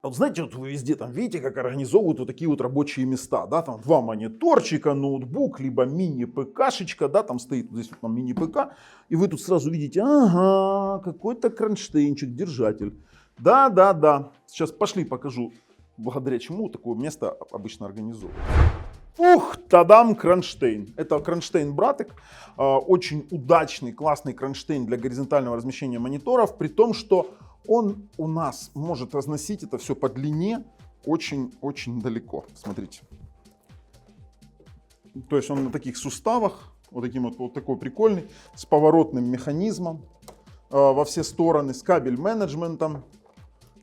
Вот знаете, вот вы везде там видите, как организовывают вот такие вот рабочие места, да, там два мониторчика, ноутбук, либо мини-ПКшечка, да, там стоит вот здесь вот там мини-ПК, и вы тут сразу видите, ага, какой-то кронштейнчик, держатель. Да, да, да, сейчас пошли покажу, благодаря чему такое место обычно организовывают. Ух, тадам, кронштейн. Это кронштейн Братек, очень удачный, классный кронштейн для горизонтального размещения мониторов, при том, что он у нас может разносить это все по длине очень-очень далеко. Смотрите. То есть он на таких суставах, вот таким вот такой прикольный, с поворотным механизмом во все стороны, с кабель-менеджментом.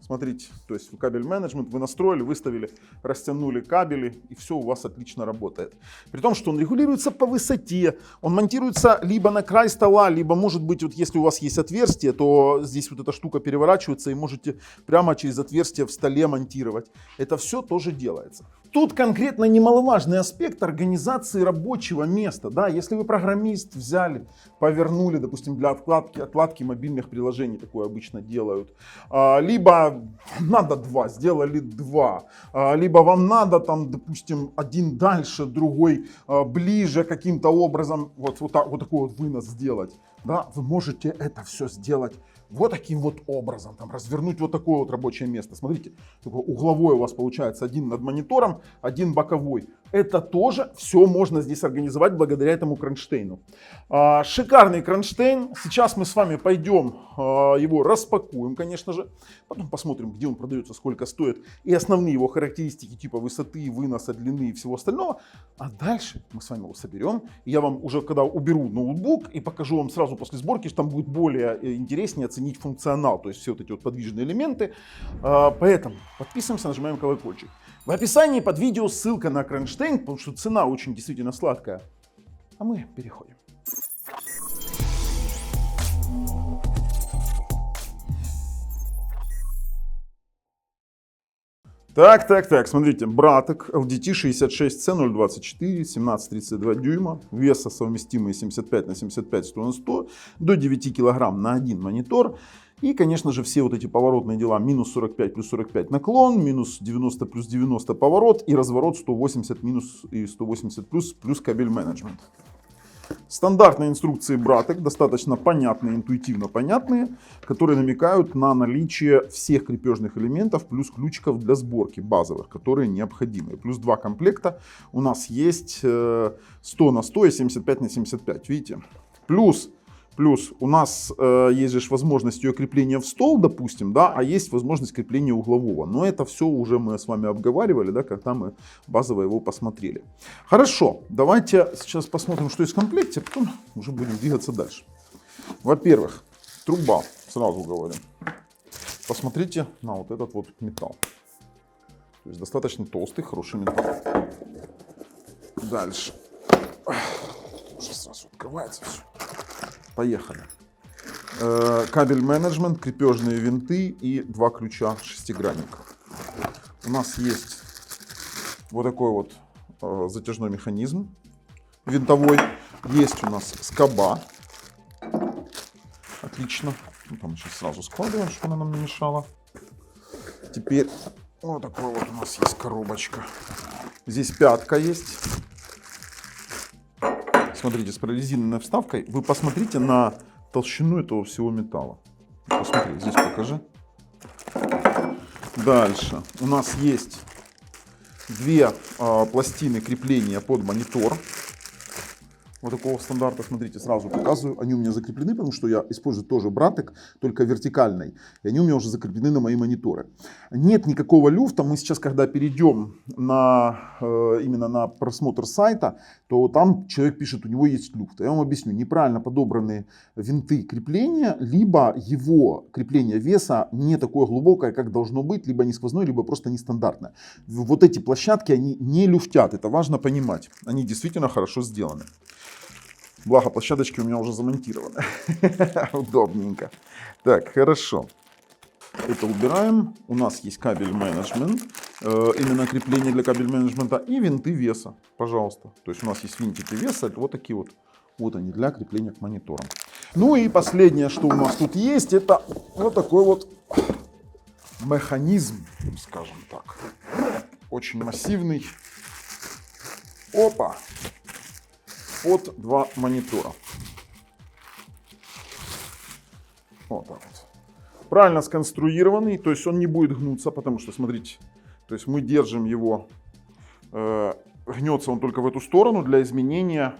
Смотрите, то есть кабель менеджмент вы настроили, выставили, растянули кабели, и все у вас отлично работает. При том, что он регулируется по высоте, он монтируется либо на край стола, либо, может быть, вот если у вас есть отверстие, то здесь вот эта штука переворачивается, и можете прямо через отверстие в столе монтировать. Это все тоже делается. Тут конкретно немаловажный аспект организации рабочего места. Да? Если вы программист, взяли, повернули, допустим, для отладки мобильных приложений, такое обычно делают. Либо надо два, сделали два. Либо вам надо, там, допустим, один дальше, другой ближе каким-то образом, вот такой вот вынос сделать. Да? Вы можете это все сделать вот таким вот образом, там, развернуть вот такое вот рабочее место. Смотрите, такое угловое у вас получается, один над монитором, один боковой. Это тоже все можно здесь организовать благодаря этому кронштейну. Шикарный кронштейн. Сейчас мы с вами пойдем его распакуем, конечно же. Потом посмотрим, где он продается, сколько стоит. И основные его характеристики типа высоты, выноса, длины и всего остального. А дальше мы с вами его соберем. И я вам уже когда уберу ноутбук и покажу вам сразу после сборки, что там будет более интереснее оценить функционал. То есть все вот эти вот подвижные элементы. Поэтому подписываемся, нажимаем колокольчик. В описании под видео ссылка на кронштейн, потому что цена очень действительно сладкая. А мы переходим. Так, смотрите, Братек LDT 66C024, 17,32 дюйма, веса совместимые 75 на 75, 100 на 100, до 9 килограмм на один монитор. И, конечно же, все вот эти поворотные дела, минус 45 плюс 45 наклон, минус 90 плюс 90 поворот и разворот 180 минус и 180 плюс кабель менеджмент. Стандартные инструкции Братек, достаточно понятные, интуитивно понятные, которые намекают на наличие всех крепежных элементов плюс ключиков для сборки базовых, которые необходимы. Плюс два комплекта у нас есть 100 на 100 и 75 на 75, видите? Плюс у нас есть же возможность ее крепления в стол, допустим, да, а есть возможность крепления углового. Но это все уже мы с вами обговаривали, да, когда мы базово его посмотрели. Хорошо, давайте сейчас посмотрим, что есть в комплекте, потом уже будем двигаться дальше. Во-первых, труба, сразу говорю. Посмотрите на вот этот вот металл. То есть достаточно толстый, хороший металл. Дальше. Уже сразу открывается все. Поехали. Кабель менеджмент, крепежные винты и два ключа шестигранника. У нас есть вот такой вот затяжной механизм винтовой. Есть у нас скоба. Отлично. Ну, там сейчас сразу складываем, чтобы она нам не мешала. Теперь вот такой вот у нас есть коробочка. Здесь пятка есть. Смотрите, с прорезиненной вставкой. Вы посмотрите на толщину этого всего металла. Посмотри, здесь покажи. Дальше у нас есть две пластины крепления под монитор. Вот такого стандарта, смотрите, сразу показываю. Они у меня закреплены, потому что я использую тоже Братек, только вертикальный. И они у меня уже закреплены на мои мониторы. Нет никакого люфта. Мы сейчас, когда перейдем именно на просмотр сайта, то там человек пишет, у него есть люфт. Я вам объясню, неправильно подобранные винты крепления, либо его крепление веса не такое глубокое, как должно быть, либо не сквозное, либо просто нестандартное. Вот эти площадки, они не люфтят, это важно понимать. Они действительно хорошо сделаны. Благо, площадочки у меня уже замонтированы. Удобненько. Так, хорошо. Это убираем. У нас есть кабель менеджмент. Именно крепление для кабель менеджмента. И винты веса. Пожалуйста. То есть у нас есть винтики веса. Это вот такие вот. Вот они для крепления к мониторам. Ну и последнее, что у нас тут есть, это вот такой вот механизм, скажем так. Очень массивный. Опа! Под 2 монитора. Вот так вот. Правильно сконструированный, то есть он не будет гнуться, потому что, смотрите, то есть мы держим его, гнется он только в эту сторону для изменения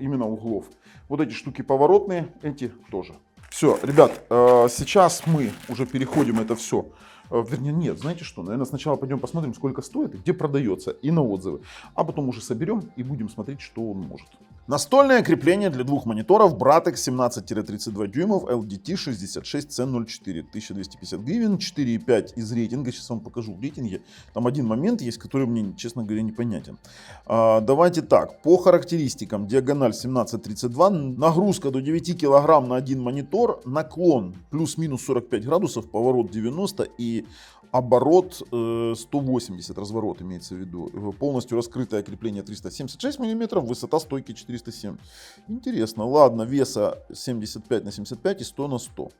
именно углов. Вот эти штуки поворотные, эти тоже. Все, ребят, сейчас мы уже переходим это все. Вернее, нет, знаете что, наверное, сначала пойдем посмотрим, сколько стоит и где продается, и на отзывы. А потом уже соберем и будем смотреть, что он может. Настольное крепление для 2 мониторов Bratex 17-32 дюймов LDT 66C04, 1250 гривен, 4,5 из рейтинга. Сейчас вам покажу в рейтинге. Там один момент есть, который мне, честно говоря, непонятен. Давайте так, по характеристикам. Диагональ 17-32, нагрузка до 9 кг на один монитор, наклон плюс-минус 45 градусов, поворот 90 и оборот 180, разворот имеется в виду. Полностью раскрытое крепление 376 мм, высота стойки 407. Интересно, ладно, веса 75 на 75 и 100 на 100.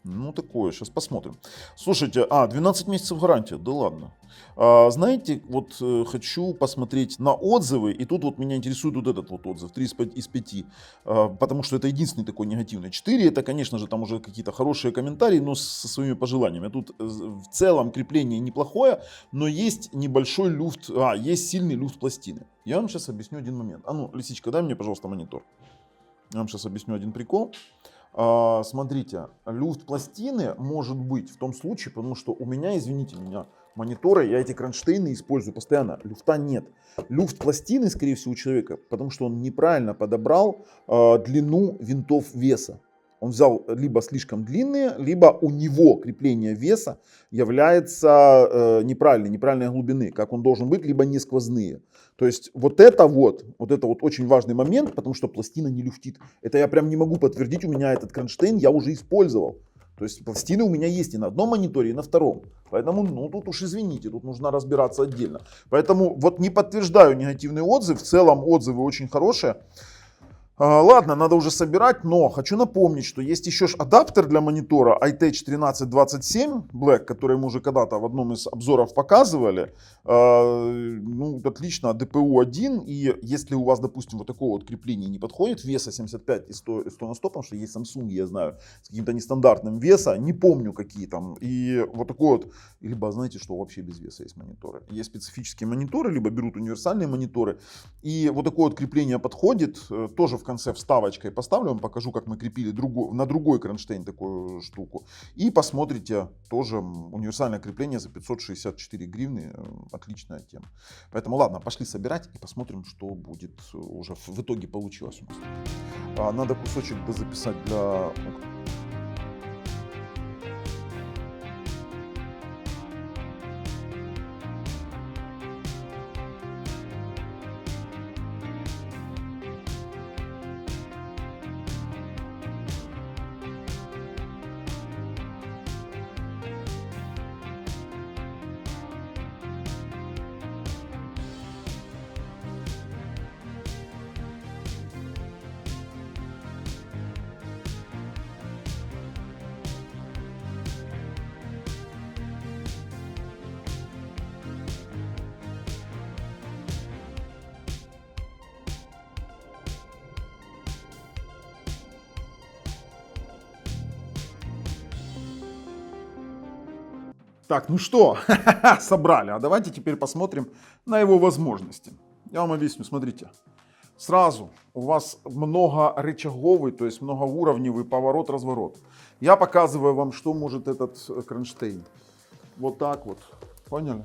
Ну такое, сейчас посмотрим. Слушайте, 12 месяцев гарантия, да ладно. Знаете, вот хочу посмотреть на отзывы, и тут вот меня интересует вот этот вот отзыв, 3 из 5, потому что это единственный такой негативный. 4 это, конечно же, там уже какие-то хорошие комментарии, но со своими пожеланиями. Тут в целом крепление неплохое, но есть небольшой люфт, есть сильный люфт пластины. Я вам сейчас объясню один момент. Ну, Лисичка, дай мне, пожалуйста, монитор. Я вам сейчас объясню один прикол. Смотрите, люфт пластины может быть в том случае, потому что у меня, извините меня, мониторы, я эти кронштейны использую постоянно, люфта нет. Люфт пластины, скорее всего, у человека, потому что он неправильно подобрал длину винтов веса. Он взял либо слишком длинные, либо у него крепление веса является неправильной глубины, как он должен быть, либо не сквозные. То есть вот это вот очень важный момент, потому что пластина не люфтит. Это я прям не могу подтвердить, у меня этот кронштейн я уже использовал. То есть пластины у меня есть и на одном мониторе, и на втором. Поэтому, ну тут уж извините, тут нужно разбираться отдельно. Поэтому вот не подтверждаю негативный отзыв, в целом отзывы очень хорошие. Ладно, надо уже собирать, но хочу напомнить, что есть еще адаптер для монитора iTech 1327 Black, который мы уже когда-то в одном из обзоров показывали. Ну, отлично, DPU 1, и если у вас, допустим, вот такое вот крепление не подходит, веса 75 и 100 на 100, потому что есть Samsung, я знаю, с каким-то нестандартным веса, не помню какие там, и вот такой вот, либо знаете, что вообще без веса есть мониторы. Есть специфические мониторы, либо берут универсальные мониторы, и вот такое вот крепление подходит, тоже в конце вставочкой поставлю, вам покажу, как мы крепили на другой кронштейн такую штуку. И посмотрите, тоже универсальное крепление за 564 гривны. Отличная тема. Поэтому ладно, пошли собирать и посмотрим, что будет уже в итоге получилось у нас. Надо кусочек дозаписать для... Так, ну что, собрали. А давайте теперь посмотрим на его возможности. Я вам объясню, смотрите. Сразу у вас многорычаговый, то есть многоуровневый поворот-разворот. Я показываю вам, что может этот кронштейн. Вот так вот, поняли?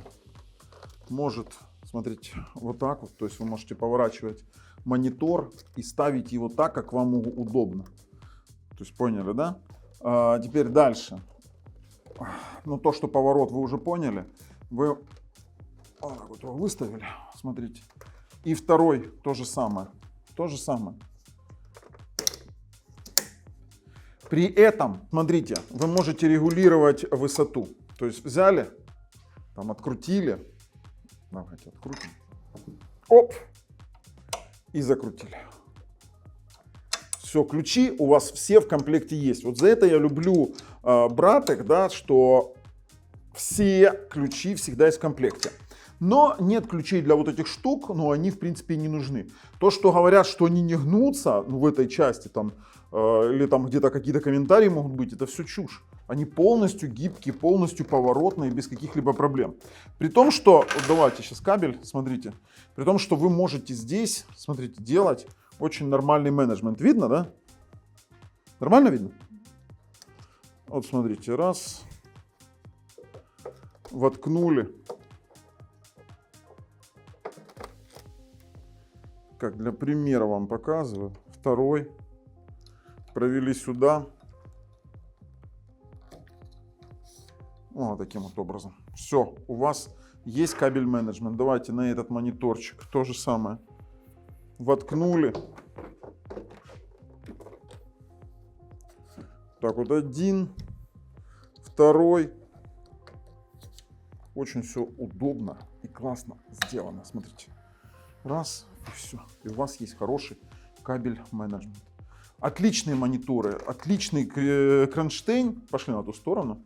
Может, смотрите, вот так вот. То есть вы можете поворачивать монитор и ставить его так, как вам удобно. То есть поняли, да? Теперь дальше. Ну, то, что поворот вы уже поняли, вы вот его выставили, смотрите. И второй то же самое. То же самое. При этом, смотрите, вы можете регулировать высоту. То есть взяли, там открутили. Давайте открутим. Оп! И закрутили. Все, ключи у вас все в комплекте есть. Вот за это я люблю Bratex, да, что все ключи всегда есть в комплекте. Но нет ключей для вот этих штук, но они в принципе не нужны. То, что говорят, что они не гнутся, ну, в этой части там, или там где-то какие-то комментарии могут быть, это все чушь. Они полностью гибкие, полностью поворотные, без каких-либо проблем. При том, что, вот давайте сейчас кабель, смотрите, при том, что вы можете здесь, смотрите, делать очень нормальный менеджмент. Видно, да? Нормально видно? Вот смотрите, раз, воткнули. Как для примера вам показываю. Второй. Провели сюда. Вот таким вот образом. Все, у вас есть кабель менеджмент. Давайте на этот мониторчик то же самое. Воткнули. Так вот, один, второй. Очень все удобно и классно сделано. Смотрите. Раз, и все. И у вас есть хороший кабель менеджмент. Отличные мониторы, отличный кронштейн. Пошли на ту сторону.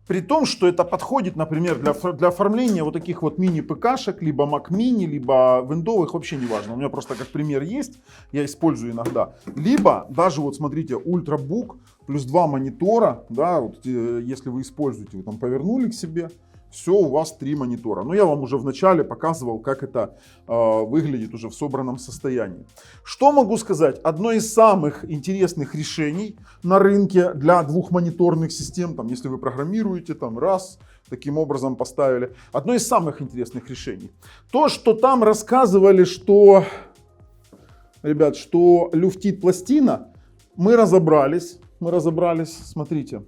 При том, что это подходит, например, для оформления вот таких вот мини-ПКшек, либо Mac Mini, либо виндовых, вообще не важно. У меня просто как пример есть, я использую иногда. Либо даже вот смотрите, ультрабук плюс 2 монитора, да, вот, если вы используете, вы там повернули к себе, все, у вас 3 монитора. Но я вам уже в начале показывал, как это выглядит уже в собранном состоянии. Что могу сказать? Одно из самых интересных решений на рынке для двухмониторных систем, там, если вы программируете, там, раз, таким образом поставили. Одно из самых интересных решений. То, что там рассказывали, что, ребят, что люфтит пластина, мы разобрались, смотрите.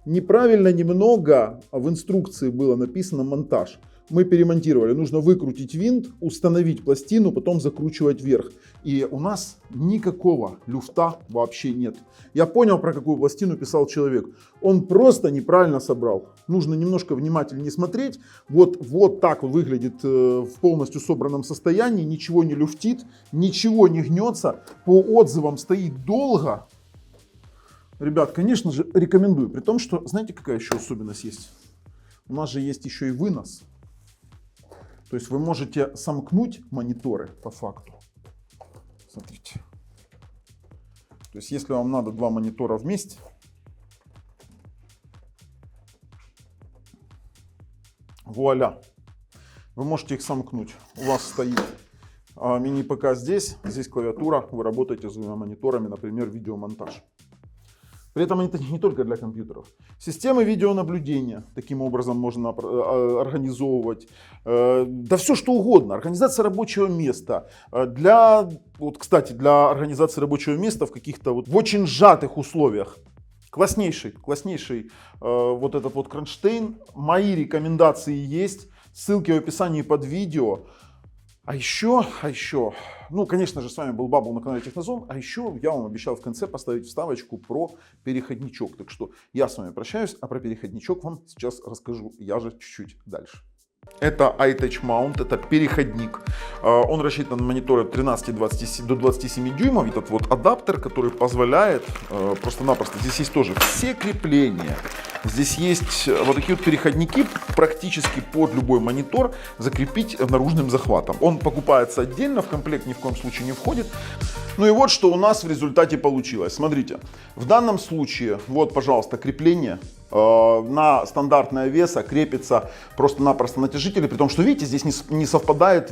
Неправильно немного в инструкции было написано монтаж. Мы перемонтировали. Нужно выкрутить винт, установить пластину, потом закручивать вверх. И у нас никакого люфта вообще нет. Я понял, про какую пластину писал человек. Он просто неправильно собрал. Нужно немножко внимательнее смотреть. Вот так вот выглядит в полностью собранном состоянии. Ничего не люфтит, ничего не гнется. По отзывам стоит долго. Ребят, конечно же, рекомендую. При том, что, знаете, какая еще особенность есть? У нас же есть еще и вынос. То есть вы можете сомкнуть мониторы по факту. Смотрите. То есть если вам надо 2 монитора вместе, вуаля, вы можете их сомкнуть. У вас стоит мини-ПК здесь клавиатура, вы работаете с 2 мониторами, например, видеомонтаж. При этом это не только для компьютеров. Системы видеонаблюдения таким образом можно организовывать. Да все что угодно. Организация рабочего места. Кстати, для организации рабочего места в каких-то в очень сжатых условиях. Класснейший вот этот вот кронштейн. Мои рекомендации есть. Ссылки в описании под видео. А еще, ну, конечно же, с вами был Бабл на канале Технозон, а еще я вам обещал в конце поставить вставочку про переходничок. Так что я с вами прощаюсь, а про переходничок вам сейчас расскажу я же чуть-чуть дальше. Это iTouch Mount, это переходник. Он рассчитан на мониторы 13 до 27 дюймов. Этот вот адаптер, который позволяет просто-напросто, здесь есть тоже все крепления. Здесь есть вот такие вот переходники практически под любой монитор закрепить наружным захватом. Он покупается отдельно, в комплект ни в коем случае не входит. Ну и вот что у нас в результате получилось. Смотрите, в данном случае, вот, пожалуйста, крепление на стандартное веса крепится просто-напросто натяжители, при том, что, видите, здесь не совпадает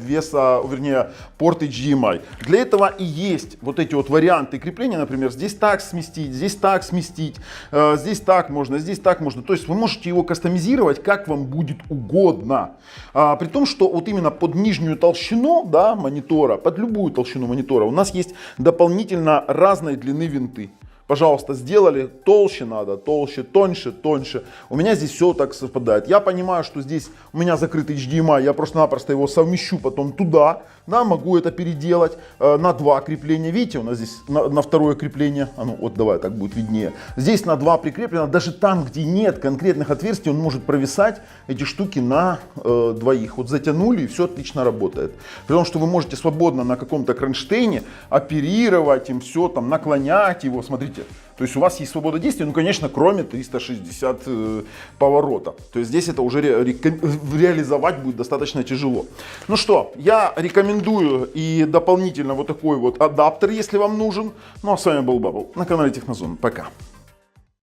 порт HDMI. Для этого и есть вот эти вот варианты крепления, например, здесь так сместить, здесь так сместить, здесь так можно, здесь так можно. То есть вы можете его кастомизировать, как вам будет угодно. При том, что вот именно под нижнюю толщину, да, монитора, под любую толщину монитора у нас есть дополнительно разной длины винты. Пожалуйста, сделали толще надо, толще, тоньше. У меня здесь все так совпадает. Я понимаю, что здесь у меня закрыт HDMI, я просто-напросто его совмещу потом туда. Да, могу это переделать на 2 крепления. Видите, у нас здесь на второе крепление. Вот давай, так будет виднее. Здесь на 2 прикреплено. Даже там, где нет конкретных отверстий, он может провисать эти штуки на 2. Вот затянули, и все отлично работает. При том, что вы можете свободно на каком-то кронштейне оперировать им все, там, наклонять его. Смотрите, можете. То есть у вас есть свобода действия, ну, конечно, кроме 360 поворота. То есть здесь это уже реализовать будет достаточно тяжело. Ну что, я рекомендую и дополнительно вот такой вот адаптер, если вам нужен. Ну а с вами был Бабл на канале Технозон. Пока.